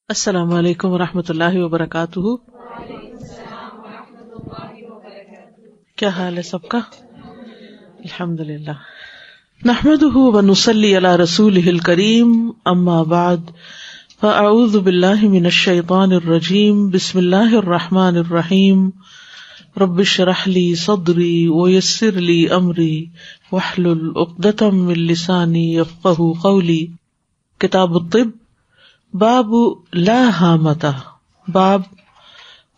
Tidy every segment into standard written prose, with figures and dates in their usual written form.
السلام علیکم ورحمۃ اللہ وبرکاتہ. کیا حال ہے سب کا؟ الحمد للہ. نحمده ونصلی علی رسولہ الکریم. اما بعد فاعوذ باللہ من الشیطان الرجیم. بسم اللہ الرحمن الرحیم. رب اشرح لی صدری ویسر لی امری واحلل عقدۃ من لسانی یفقہوا قولی. کتاب الطب. باب لا حامتا. باب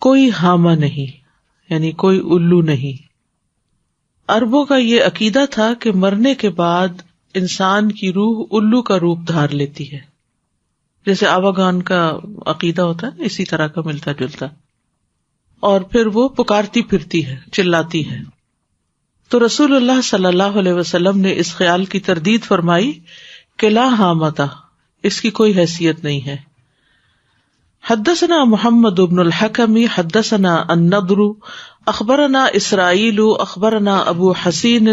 کوئی حامہ نہیں، یعنی کوئی الو نہیں. عربوں کا یہ عقیدہ تھا کہ مرنے کے بعد انسان کی روح الو کا روپ دھار لیتی ہے، جیسے آواگان کا عقیدہ ہوتا ہے، اسی طرح کا ملتا جلتا، اور پھر وہ پکارتی پھرتی ہے، چلاتی ہے. تو رسول اللہ صلی اللہ علیہ وسلم نے اس خیال کی تردید فرمائی کہ لا حامتا، اس کی کوئی حیثیت نہیں ہے. حدثنا محمد بن الحکم حدثنا النضر اخبرنا اسرائیل اخبرنا ابو حسین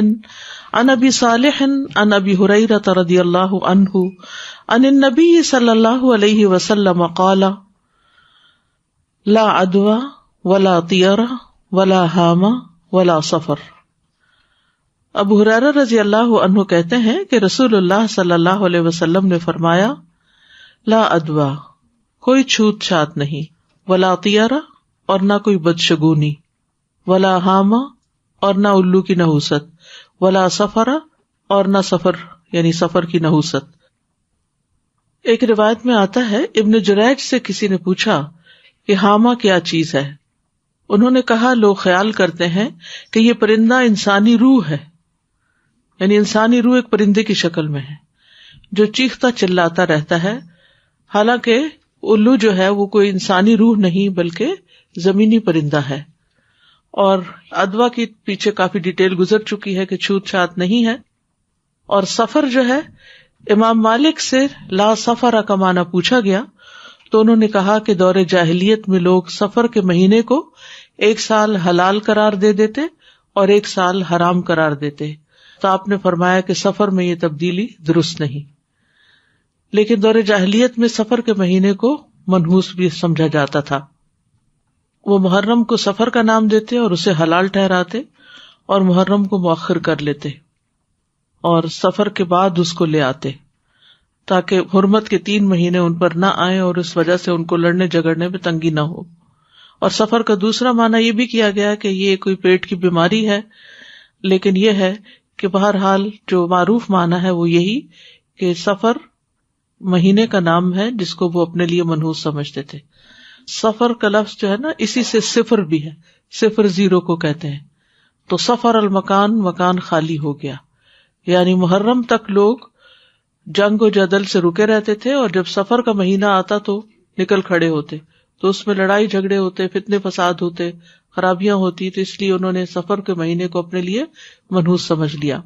عن ابی صالح عن ابی ہریرہ رضی اللہ عنہ عن النبی صلی اللہ علیہ وسلم قال لا عدوى ولا طیرہ ولا حامہ ولا صفر. ابو ہریرہ رضی اللہ عنہ کہتے ہیں کہ رسول اللہ صلی اللہ علیہ وسلم نے فرمایا لا عدوى، کوئی چھوت چھات نہیں، ولا طیرہ، اور نہ کوئی بدشگونی، ولا حامہ، اور نہ الو کی نحوست، ولا صفر، اور نہ سفر یعنی سفر کی نحوست. ایک روایت میں آتا ہے ابن جریج سے کسی نے پوچھا کہ حامہ کیا چیز ہے. انہوں نے کہا لوگ خیال کرتے ہیں کہ یہ پرندہ انسانی روح ہے، یعنی انسانی روح ایک پرندے کی شکل میں ہے جو چیختا چلاتا رہتا ہے. حالانکہ الو جو ہے وہ کوئی انسانی روح نہیں بلکہ زمینی پرندہ ہے. اور عدویٰ کی پیچھے کافی ڈیٹیل گزر چکی ہے کہ چھوت چھات نہیں ہے. اور سفر جو ہے، امام مالک سے لا سفر کا معنی پوچھا گیا تو انہوں نے کہا کہ دور جاہلیت میں لوگ سفر کے مہینے کو ایک سال حلال قرار دے دیتے اور ایک سال حرام قرار دیتے. تو آپ نے فرمایا کہ سفر میں یہ تبدیلی درست نہیں، لیکن دور جاہلیت میں سفر کے مہینے کو منحوس بھی سمجھا جاتا تھا. وہ محرم کو سفر کا نام دیتے اور اسے حلال ٹھہراتے، اور محرم کو مؤخر کر لیتے اور سفر کے بعد اس کو لے آتے تاکہ حرمت کے 3 مہینے ان پر نہ آئیں اور اس وجہ سے ان کو لڑنے جھگڑنے میں تنگی نہ ہو. اور سفر کا دوسرا معنی یہ بھی کیا گیا کہ یہ کوئی پیٹ کی بیماری ہے، لیکن یہ ہے کہ بہرحال جو معروف معنی ہے وہ یہی کہ سفر مہینے کا نام ہے جس کو وہ اپنے لیے منحوس سمجھتے تھے. سفر کا لفظ جو ہے نا، اسی سے صفر بھی ہے، صفر 0 کو کہتے ہیں. تو سفر المکان، مکان خالی ہو گیا. یعنی محرم تک لوگ جنگ و جدل سے رکے رہتے تھے، اور جب سفر کا مہینہ آتا تو نکل کھڑے ہوتے، تو اس میں لڑائی جھگڑے ہوتے، فتنے فساد ہوتے، خرابیاں ہوتی. تو اس لیے انہوں نے سفر کے مہینے کو اپنے لیے منحوس سمجھ لیا.